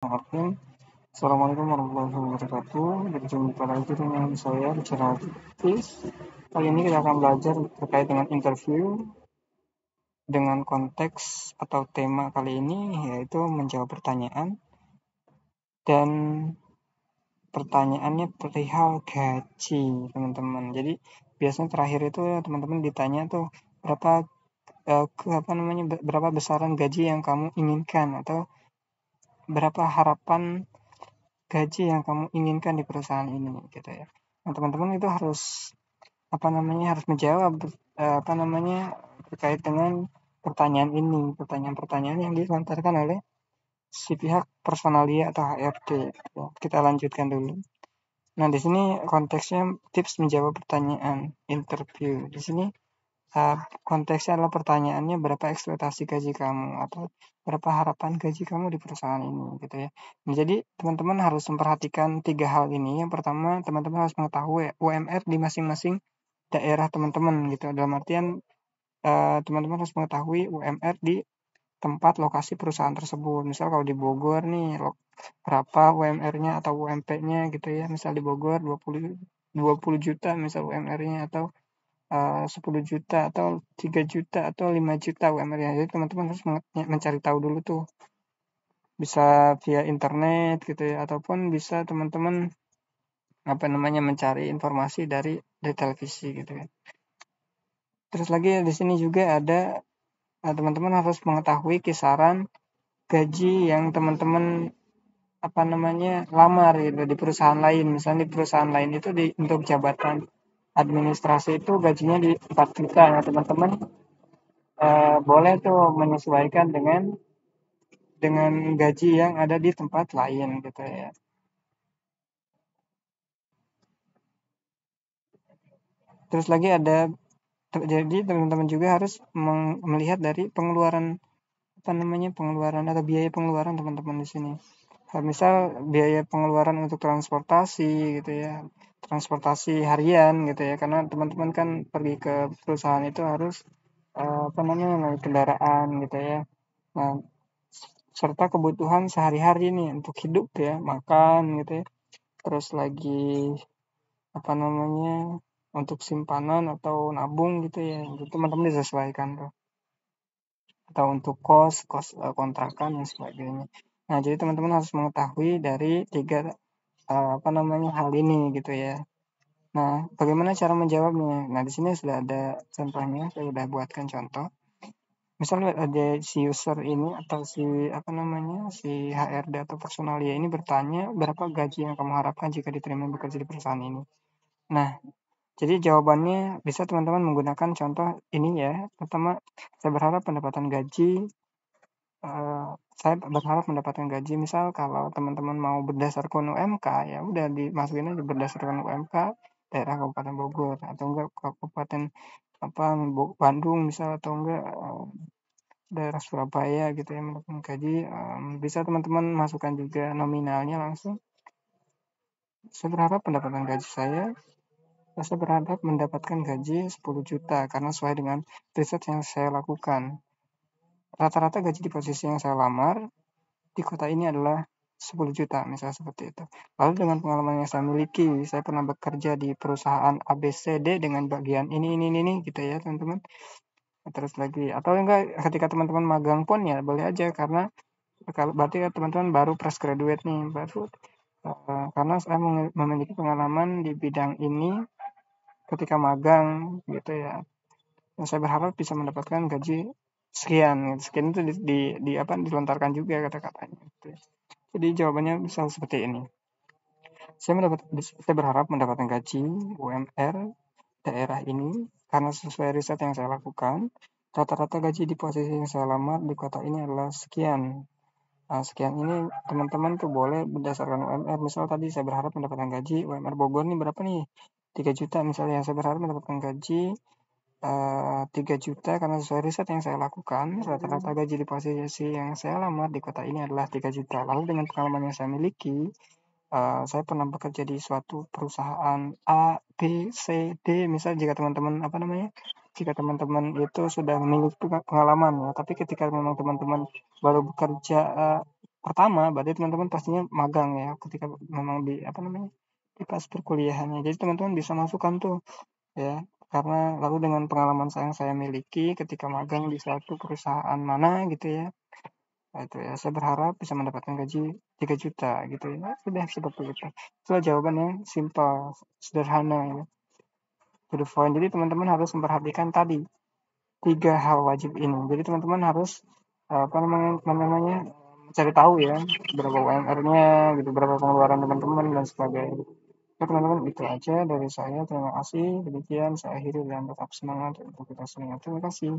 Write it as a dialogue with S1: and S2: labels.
S1: Assalamualaikum warahmatullahi wabarakatuh. Berjumpa lagi dengan saya di channel Tis. Kali ini kita akan belajar terkait dengan interview dengan konteks atau tema kali ini yaitu menjawab pertanyaan, dan pertanyaannya perihal gaji, teman-teman. Jadi biasanya terakhir itu teman-teman ditanya tuh berapa besaran gaji yang kamu inginkan, atau berapa harapan gaji yang kamu inginkan di perusahaan ini, gitu ya. Nah, teman-teman itu harus harus menjawab terkait dengan pertanyaan ini, pertanyaan-pertanyaan yang dilontarkan oleh si pihak personalia atau HRD. Ya, kita lanjutkan dulu. Nah, di sini konteksnya tips menjawab pertanyaan interview. Di sini konteksnya adalah pertanyaannya berapa ekspektasi gaji kamu, atau berapa harapan gaji kamu di perusahaan ini, gitu ya. Nah, jadi teman-teman harus memperhatikan 3 hal ini. Yang pertama, teman-teman harus mengetahui UMR di masing-masing daerah teman-teman, gitu. Dalam artian teman-teman harus mengetahui UMR di tempat lokasi perusahaan tersebut. Misal kalau di Bogor nih, berapa UMR-nya atau UMP-nya, gitu ya. Misal di Bogor 20 juta misal UMR-nya, atau 10 juta, atau 3 juta, atau 5 juta UMR-nya. Jadi teman-teman harus mencari tahu dulu tuh. Bisa via internet, gitu ya, ataupun bisa teman-teman mencari informasi dari televisi, gitu ya. Terus lagi di sini juga ada teman-teman harus mengetahui kisaran gaji yang teman-teman lamar, gitu, di perusahaan lain. Misalnya di perusahaan lain itu untuk jabatan administrasi itu gajinya di 4 juta. Nah, teman-teman boleh tuh menyesuaikan dengan gaji yang ada di tempat lain, gitu ya. Terus lagi jadi teman-teman juga harus melihat dari pengeluaran atau biaya pengeluaran teman-teman di sini. Misal biaya pengeluaran untuk transportasi, gitu ya, transportasi harian, gitu ya, karena teman-teman kan pergi ke perusahaan itu harus naik kendaraan, gitu ya. Nah, serta kebutuhan sehari-hari nih untuk hidup ya, makan, gitu ya. Terus lagi untuk simpanan atau nabung, gitu ya, itu teman-teman disesuaikan tuh. Atau untuk kos kontrakan dan sebagainya. Nah, jadi teman-teman harus mengetahui dari 3 hal ini, gitu ya. Nah, bagaimana cara menjawabnya? Nah, di sini sudah ada contohnya, saya sudah buatkan contoh. Misalnya ada si user ini, atau si HRD atau personalia ini bertanya berapa gaji yang kamu harapkan jika diterima bekerja di perusahaan ini. Nah, jadi jawabannya bisa teman-teman menggunakan contoh ini ya. Pertama, saya berharap mendapatkan gaji, misal kalau teman-teman mau berdasarkan UMK, ya udah dimasukin aja berdasarkan UMK daerah Kabupaten Bogor, atau enggak Kabupaten Bandung misal, atau enggak daerah Surabaya, gitu ya, mendapatkan gaji. Bisa teman-teman masukkan juga nominalnya langsung. Saya berharap mendapatkan gaji 10 juta karena sesuai dengan riset yang saya lakukan. Rata-rata gaji di posisi yang saya lamar di kota ini adalah 10 juta, misalnya seperti itu. Lalu dengan pengalaman yang saya miliki, saya pernah bekerja di perusahaan ABCD dengan bagian ini, gitu ya, teman-teman. Terus lagi, atau enggak, ketika teman-teman magang pun ya boleh aja, karena kalau berarti teman-teman baru fresh graduate nih, karena saya memiliki pengalaman di bidang ini ketika magang, gitu ya. Dan saya berharap bisa mendapatkan gaji sekian. Sekian itu dilontarkan juga kata-katanya, gitu ya. Jadi jawabannya bisa seperti ini. Saya berharap mendapatkan gaji UMR daerah ini karena sesuai riset yang saya lakukan, rata-rata gaji di posisi yang saya lamar di kota ini adalah sekian. Sekian ini teman-teman tuh boleh berdasarkan UMR. Misal tadi saya berharap mendapatkan gaji UMR Bogor nih berapa nih? 3 juta misalnya. Saya berharap mendapatkan gaji 3 juta karena sesuai riset yang saya lakukan, rata-rata gaji di posisi yang saya lamar di kota ini adalah 3 juta. Lalu dengan pengalaman yang saya miliki, saya pernah bekerja di suatu perusahaan A, B, C, D. Misal jika teman-teman itu sudah memiliki pengalaman ya, tapi ketika memang teman-teman baru bekerja pertama, berarti teman-teman pastinya magang ya, ketika memang di di pas perkuliahannya. Jadi teman-teman bisa masukkan tuh ya, karena lalu dengan pengalaman yang saya miliki ketika magang di suatu perusahaan mana gitu ya, itu ya saya berharap bisa mendapatkan gaji 3 juta gitu ya. Sudah seperti itu. Itulah jawaban yang simpel, sederhana ya. To the point. Jadi teman-teman harus memperhatikan tadi 3 hal wajib ini. Jadi teman-teman harus namanya mencari tahu ya berapa UMR-nya gitu, berapa pengeluaran teman-teman dan sebagainya. Oke teman-teman, itu aja dari saya. Terima kasih. Demikian saya akhiri dan tetap semangat untuk kita semua. Terima kasih.